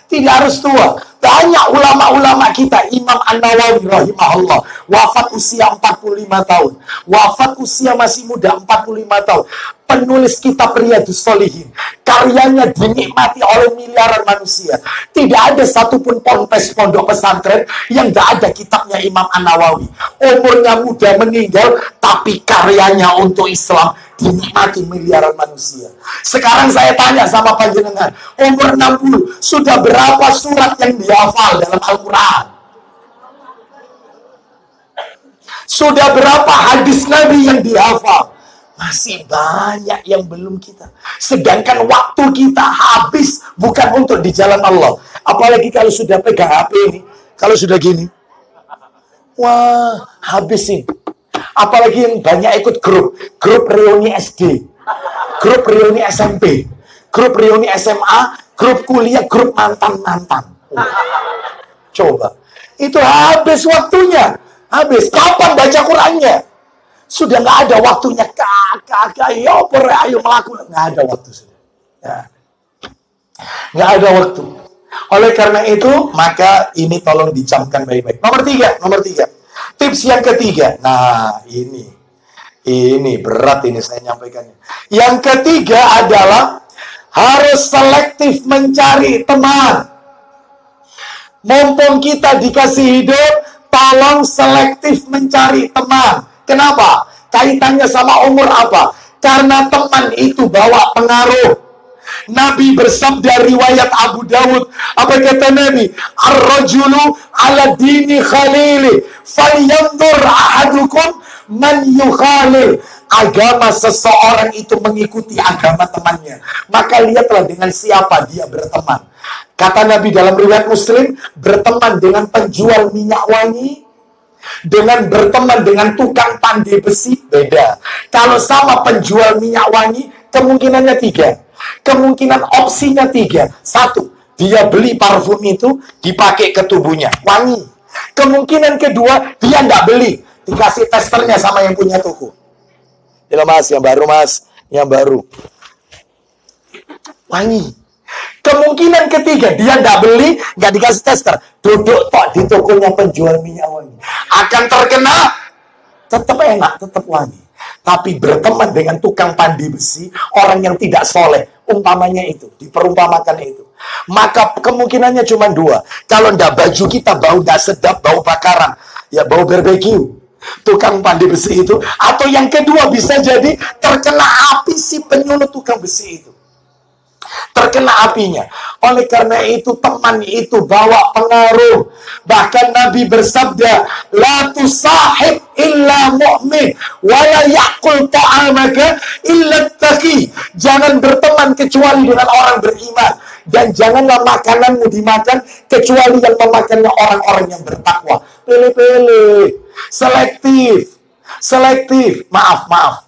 Tidak harus tua. Banyak ulama-ulama kita. Imam An-Nawawi rahimahullah, wafat usia 45 tahun. Wafat usia masih muda, 45 tahun. Penulis kitab Riyadhus Shalihin. Karyanya dinikmati oleh miliaran manusia. Tidak ada satupun ponpes pondok pesantren yang tidak ada kitabnya Imam An-Nawawi. Umurnya muda meninggal, tapi karyanya untuk Islam dinikmati miliaran manusia. Sekarang saya tanya sama panjenengan, umur 60, sudah berapa surat yang dihafal dalam Al-Quran? Sudah berapa hadis Nabi yang dihafal? Masih banyak yang belum kita. Sedangkan waktu kita habis bukan untuk di jalan Allah. Apalagi kalau sudah pegang HP ini, kalau sudah gini, wah, habisin. Apalagi yang banyak ikut grup reuni SD, grup reuni SMP, grup reuni SMA, grup kuliah, grup mantan-mantan. Coba, itu habis waktunya. Habis. Kapan baca Qurannya? Sudah nggak ada waktunya. Kakak, ayo melakukan. Nggak ada waktu sudah. Ya. Nggak ada waktu. Oleh karena itu, maka ini tolong dicamkan baik-baik. Nomor tiga. Tips yang ketiga. Nah, ini berat ini saya nyampaikannya. Yang ketiga adalah harus selektif mencari teman. Mumpung kita dikasih hidup, tolong selektif mencari teman. Kenapa? Kaitannya sama umur apa? Karena teman itu bawa pengaruh. Nabi bersabda, riwayat Abu Dawud, apa kata Nabi? Ar-rajulu ala dini khalili falyanzur ahadukum man yukhalil. Agama seseorang itu mengikuti agama temannya. Maka lihatlah dengan siapa dia berteman. Kata Nabi dalam riwayat Muslim, berteman dengan penjual minyak wangi dengan berteman dengan tukang pandai besi beda. Kalau sama penjual minyak wangi, kemungkinannya 3. Kemungkinan opsinya 3. 1, dia beli parfum itu dipakai ke tubuhnya, wangi. Kemungkinan kedua, dia nggak beli, dikasih testernya sama yang punya toko. Ini mas, yang baru mas, yang baru, wangi. Kemungkinan ketiga, dia nggak beli, nggak dikasih tester, duduk tok di tokonya penjual minyak wangi. Akan terkena, tetap enak, tetap wangi. Tapi berteman dengan tukang pandai besi, orang yang tidak soleh, umpamanya itu, diperumpamakan itu. Maka kemungkinannya cuma 2. Kalau ndak baju kita bau nggak sedap, bau bakaran, ya bau barbeque. Tukang pandai besi itu. Atau yang kedua bisa jadi terkena api si penyulut tukang besi itu. Terkena apinya. Oleh karena itu teman itu bawa pengaruh. Bahkan Nabi bersabda, la tusahib illa mu'min wa la ya'kul ta'amaka illa taqi. Jangan berteman kecuali dengan orang beriman, dan janganlah makananmu dimakan kecuali yang memakannya orang-orang yang bertakwa. Pilih-pilih, selektif. Maaf.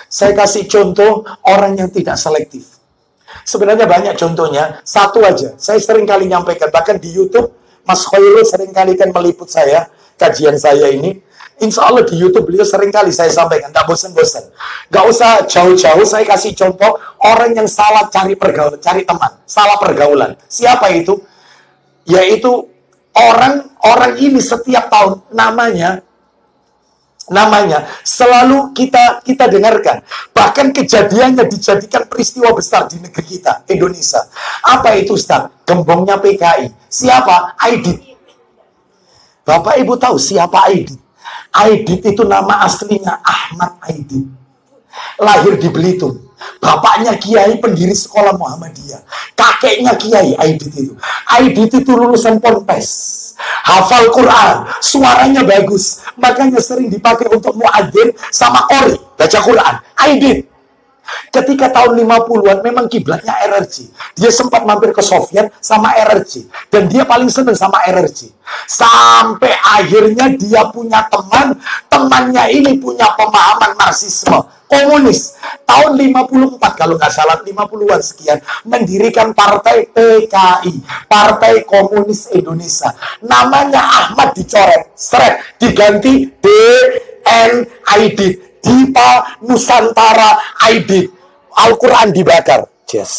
Saya kasih contoh orang yang tidak selektif. Sebenarnya banyak contohnya, satu aja. Saya sering kali nyampaikan, bahkan di YouTube, Mas Khairul sering kali kan meliput saya, kajian saya ini. Insya Allah di YouTube beliau sering kali saya sampaikan, gak bosan-bosan. Gak usah jauh-jauh, saya kasih contoh orang yang salah cari pergaulan, cari teman, salah pergaulan. Siapa itu? Yaitu orang ini setiap tahun namanya selalu kita dengarkan. Bahkan kejadiannya dijadikan peristiwa besar di negeri kita, Indonesia. Apa itu, Ustaz? Gembongnya PKI. Siapa? Aidit. Bapak Ibu tahu siapa Aidit? Aidit itu nama aslinya Ahmad Aidit. Lahir di Belitung. Bapaknya kiai pendiri sekolah Muhammadiyah. Kakeknya kiai Aidit itu. Aidit itu lulusan Ponpes. Hafal Quran, suaranya bagus. Makanya sering dipakai untuk muadzin sama qori, baca Quran. Aidit. Ketika tahun 50-an memang kiblatnya RRC. Dia sempat mampir ke Soviet sama RRC. Dan dia paling senang sama RRC. Sampai akhirnya dia punya teman. Temannya ini punya pemahaman Marxisme, komunis. Tahun 54 kalau nggak salah, 50-an sekian. Mendirikan partai PKI. Partai Komunis Indonesia. Namanya Ahmad dicoret. Seret. Diganti DN Aidit. Dipa Nusantara Aidit. Al-Quran dibakar. Yes.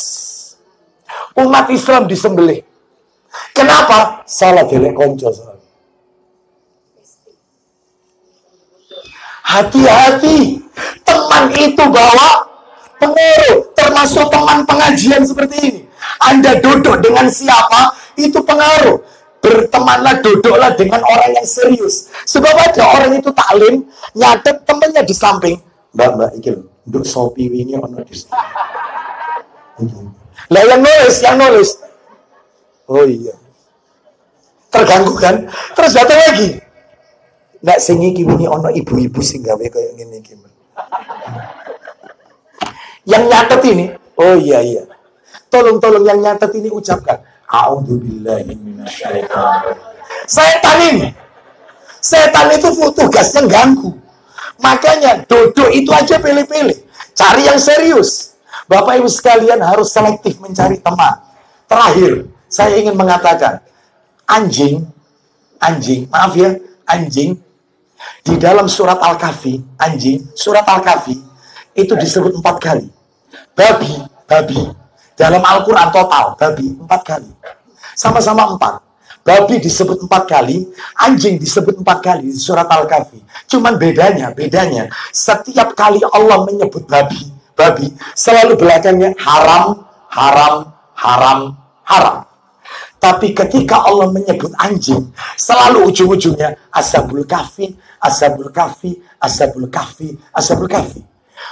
Umat Islam disembelih. Kenapa? Salah jelek konco. Hati-hati. Teman itu bawa pengaruh. Termasuk teman pengajian seperti ini. Anda duduk dengan siapa? Itu pengaruh. Bertemanlah, duduklah dengan orang yang serius. Sebab ada orang itu taklim, nyatet temannya di samping. Mbak, iki lho, nduk sopi ini ono di sini. Lah yang nulis. Oh iya. Terganggu kan? Terus datang lagi. Ndak sing iki wingi ono ibu-ibu sing gawe koyo ngene iki. Yang nyatet ini, oh iya. Tolong yang nyatet ini ucapkan. A'udzubillahi minasyaitonir. Setan itu tugasnya ganggu. Makanya duduk itu aja pilih-pilih. Cari yang serius. Bapak Ibu sekalian harus selektif mencari teman. Terakhir, saya ingin mengatakan anjing, maaf ya, anjing di dalam surat Al-Kahfi, surat Al-Kahfi itu disebut 4 kali. Babi dalam Al-Quran total, babi 4 kali. Sama-sama 4. Babi disebut 4 kali, anjing disebut 4 kali di surat Al-Kahfi. Cuman bedanya, setiap kali Allah menyebut babi, selalu belakangnya haram. Tapi ketika Allah menyebut anjing, selalu ujung-ujungnya ashabul kahfi.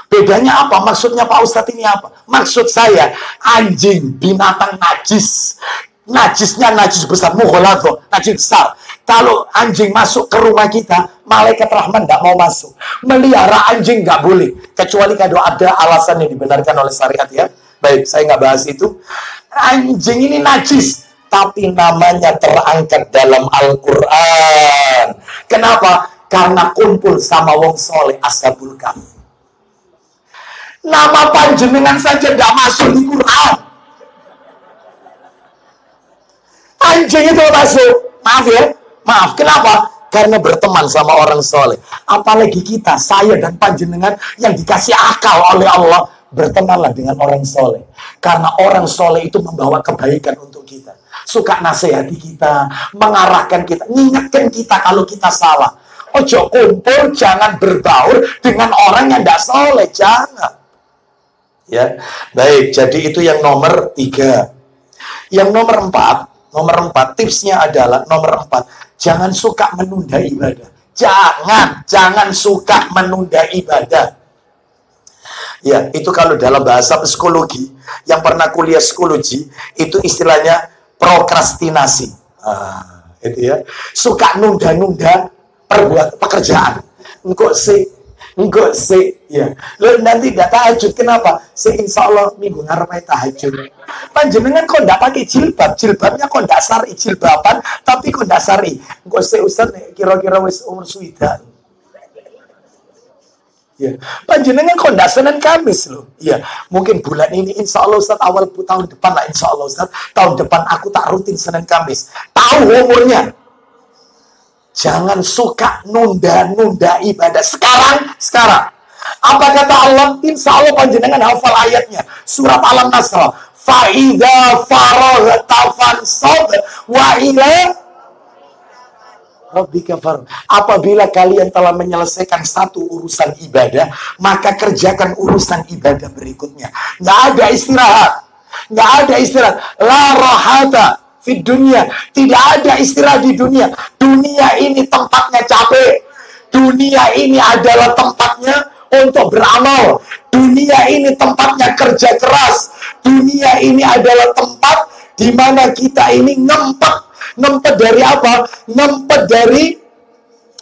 Bedanya apa? Maksudnya Pak Ustadz ini apa? Maksud saya, anjing, binatang najis. Najisnya najis besar, mughaladzah, najis besar. Kalau anjing masuk ke rumah kita, malaikat rahman nggak mau masuk. Melihara anjing nggak boleh. Kecuali kalau ada alasan yang dibenarkan oleh syariat ya. Baik, saya nggak bahas itu. Anjing ini najis. Tapi namanya terangkat dalam Al-Quran. Kenapa? Karena kumpul sama wong soleh, ashabul kahfi. Nama panjenengan saja tidak masuk di Quran. Anjing itu masuk. Maaf ya. Maaf. Kenapa? Karena berteman sama orang soleh. Apalagi kita, saya dan panjenengan yang dikasih akal oleh Allah. Bertemanlah dengan orang soleh. Karena orang soleh itu membawa kebaikan untuk kita. Suka nasihati kita. Mengarahkan kita. Mengingatkan kita kalau kita salah. Ojo kumpul, jangan berbaur dengan orang yang tidak soleh. Jangan. Ya, baik. Jadi itu yang nomor 3. Yang nomor 4, tipsnya adalah nomor 4. Jangan suka menunda ibadah. Jangan suka menunda ibadah. Ya, itu kalau dalam bahasa psikologi, yang pernah kuliah psikologi, itu istilahnya prokrastinasi. Itu ya. Suka nunda-nunda pekerjaan. Enggak sih, ya. Lo nanti tidak tahajud, kenapa? Insya Allah minggu ngarep tahajud. Panjenengan kok tidak pakai jilbabnya kok tidak sari jilbaban, tapi kok tidak sari. Enggak sih Ustaz, kira-kira wis umur suida. Ya, panjenengan kok tidak Senin Kamis loh. Ya, mungkin bulan ini Insya Allah Ustaz, awal tahun depan lah Insya Allah Ustaz, tahun depan aku tak rutin Senin Kamis. Tahu umurnya. Jangan suka nunda-nunda ibadah. Sekarang. Apa kata Allah? Insya Allah panjenengan hafal ayatnya. Surat Al-Nasr. Fa'idha faraghta fansab wa ila rabbika farghab. Apabila kalian telah menyelesaikan satu urusan ibadah, maka kerjakan urusan ibadah berikutnya. Nggak ada istirahat. La rahata di dunia. Tidak ada istilah di dunia. Dunia ini tempatnya capek. Dunia ini adalah tempatnya untuk beramal. Dunia ini tempatnya kerja keras. Dunia ini adalah tempat di mana kita ini ngempet. Ngempet dari apa? Ngempet dari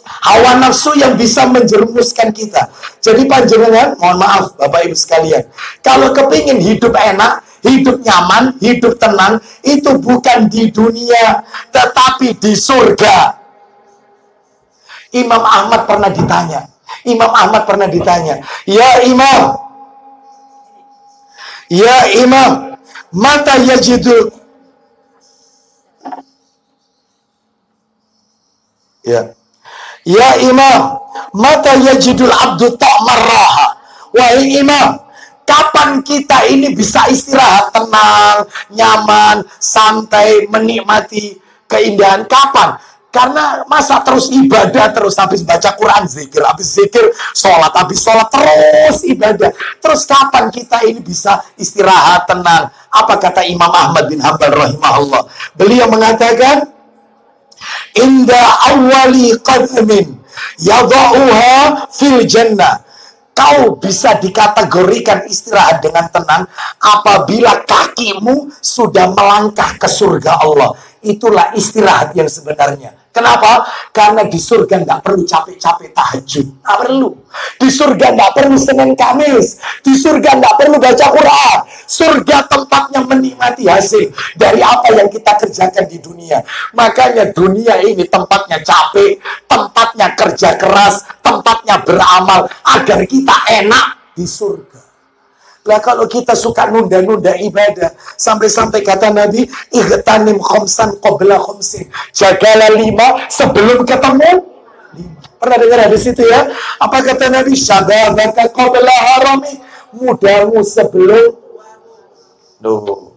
hawa nafsu yang bisa menjerumuskan kita. Jadi panjenengan, mohon maaf Bapak Ibu sekalian, kalau kepingin hidup enak, hidup nyaman, hidup tenang, itu bukan di dunia, tetapi di surga. Imam Ahmad pernah ditanya, ya Imam, mata yajidul, ya Imam, mata yajidul abdu ta'mar raha. Wahai Imam, kapan kita ini bisa istirahat tenang, nyaman, santai, menikmati keindahan? Kapan? Karena masa terus ibadah, terus habis baca Quran, zikir, habis zikir, sholat, habis sholat, terus ibadah. Terus kapan kita ini bisa istirahat tenang? Apa kata Imam Ahmad bin Hanbal rahimahullah? Beliau mengatakan, inda awali qadmin yada'uha fil jannah. Kau bisa dikategorikan istirahat dengan tenang apabila kakimu sudah melangkah ke surga Allah. Itulah istirahat yang sebenarnya. Kenapa? Karena di surga nggak perlu capek-capek tahajud. Nggak perlu. Di surga nggak perlu Senin Kamis. Di surga nggak perlu baca Quran. Surga tempatnya menikmati hasil dari apa yang kita kerjakan di dunia. Makanya dunia ini tempatnya capek, tempatnya kerja keras, tempatnya beramal agar kita enak di surga. Lah kalau kita suka nunda-nunda ibadah, sampai-sampai kata Nabi, ightanim khamsan qabla khamsin. Jagalah 5 sebelum ketemu 5. Pernah dengar hadis itu ya? Apa kata Nabi? Syababaka qabla harami. Mudamu sebelum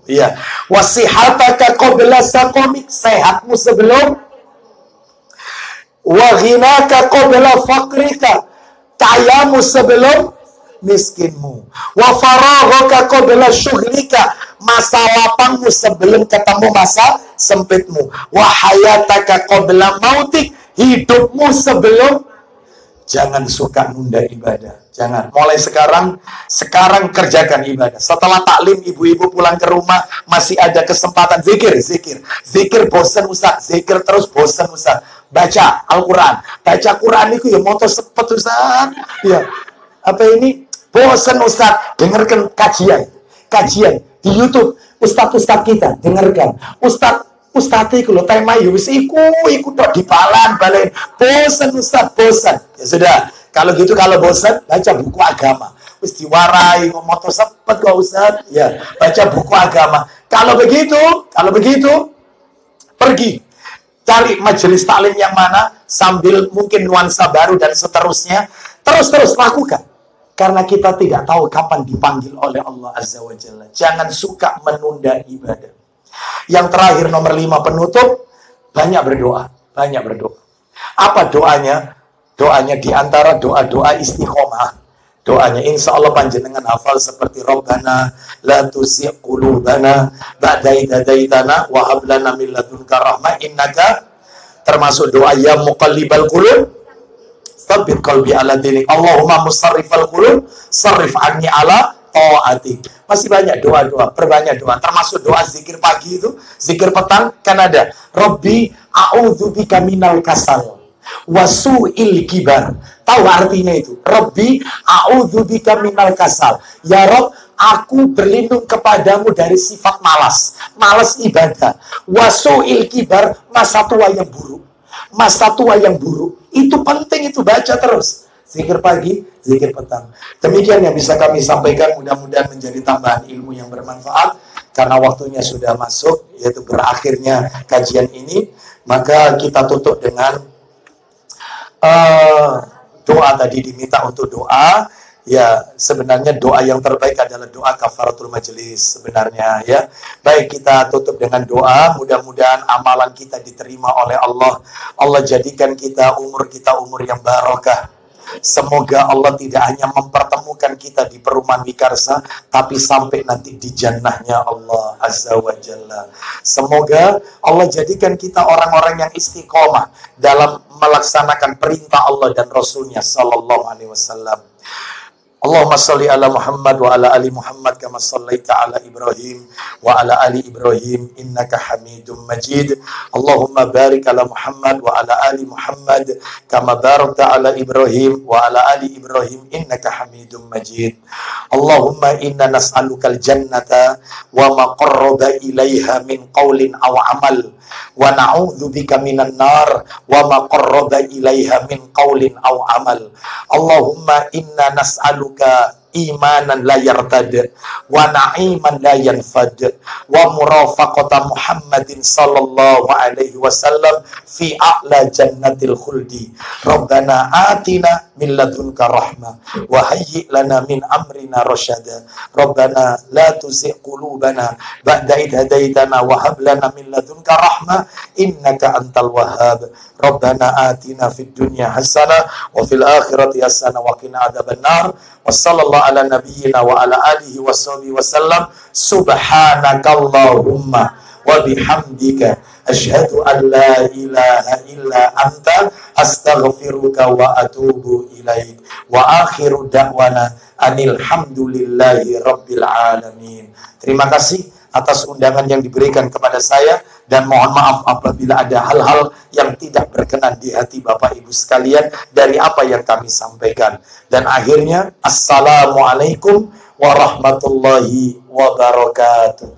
iya. Wasihataka qabla saqamik. Sehatmu sebelum. Wa ghinaka qabla faqrika. Kayamu sebelum miskinmu. Wa faraghaka qabla syughlika. Masa lapangmu sebelum ketemu masa sempitmu. Wa hayataka qabla mautik. Hidupmu sebelum. Jangan suka nunda ibadah. Jangan. Mulai sekarang kerjakan ibadah. Setelah taklim, ibu-ibu pulang ke rumah, masih ada kesempatan zikir. Zikir bosan Ustaz. Zikir terus bosan Ustaz. Baca Al-Quran. Baca Quran itu ya moto sepet Ustaz. Ya. Apa ini? Bosan Ustaz, dengarkan kajian di YouTube. Ustaz kita dengarkan. Ustaz itu lo tema yus ikut di balen. Bosan Ustaz, bosan. Ya sudah, kalau gitu kalau bosan baca buku agama. Wis diwarai moto sepet kok Ustaz. Ya, baca buku agama. Kalau begitu pergi cari majelis taklim yang mana sambil mungkin nuansa baru dan seterusnya. Terus lakukan. Karena kita tidak tahu kapan dipanggil oleh Allah Azza wa Jalla. Jangan suka menunda ibadah. Yang terakhir nomor 5 penutup, banyak berdoa. Apa doanya? Doanya diantara doa-doa istiqomah. Doanya insya Allah panjenengan hafal seperti Rabbana la tuzigh qulubana ba'da idh hadaitana wa hab lana min ladunka rahmah innaka, termasuk doa ya muqallibal qulub tsabbit qalbi ala dinik. Allahumma musarrifal qulub sarrif anni ala ta'atik. Masih banyak doa-doa, perbanyak doa. Termasuk doa zikir pagi itu, zikir petang kan ada. Rabbi a'udzubika minal kasal wasu'il kibar. Tahu artinya itu? Rabbi a'udzubika minal kasal. Ya Rabb, aku berlindung kepadamu dari sifat malas ibadah. Wasu'il kibar, masa tua yang buruk. Itu penting, itu baca terus. Zikir pagi, zikir petang. Demikian yang bisa kami sampaikan, mudah-mudahan menjadi tambahan ilmu yang bermanfaat. Karena waktunya sudah masuk, yaitu berakhirnya kajian ini. Maka kita tutup dengan doa. Tadi diminta untuk doa. Ya, sebenarnya doa yang terbaik adalah doa kafaratul majelis sebenarnya ya. Baik, kita tutup dengan doa. Mudah-mudahan amalan kita diterima oleh Allah. Allah jadikan umur kita umur yang barokah. Semoga Allah tidak hanya mempertemukan kita di perumahan Wikarsa, tapi sampai nanti di jannahnya Allah Azza wa Jalla. Semoga Allah jadikan kita orang-orang yang istiqomah dalam melaksanakan perintah Allah dan Rasulnya Sallallahu Alaihi Wasallam. Allahumma salli ala Muhammad wa ala ali Muhammad kama sallaita ala Ibrahim wa ala ali Ibrahim innaka Hamidum Majid. Allahumma barik ala Muhammad wa ala ali Muhammad kama barakta ala Ibrahim wa ala ali Ibrahim innaka Hamidum Majid. Allahumma inna nas'alukal jannata wa ma qarraba ilaiha min qawlin aw amal wa na'udzubika minan nar wa ma qarraba ilaiha min qawlin aw amal. Allahumma inna nas'aluka imanan la yartad wa na'iman la yanfad wa murafaqata Muhammadin sallallahu alaihi wasallam fi a'la jannatil khuldi. Rabbana atina min ladunka rahmah wa hayyi lana min amrina rasyada. Rabbana la tuzigh qulubana ba'da idh hadaitana wa hab lana min ladunka rahmah innaka antal wahhab. Rabbana atina fid dunya hasanah wa fil akhirati hasanah wa qina adzabannar. Wa sallallahu ala nabiyyina wa ala alihi wa sahbihi wa sallam. Subhanakallahumma wa bihamdika asyhadu an la ilaha illa anta astaghfiruka wa atubu ilaik. Wa akhiru da'wana anil hamdulillahi rabbil alamin. Terima kasih atas undangan yang diberikan kepada saya, dan mohon maaf apabila ada hal-hal yang tidak berkenan di hati Bapak Ibu sekalian dari apa yang kami sampaikan. Dan akhirnya, assalamualaikum warahmatullahi wabarakatuh.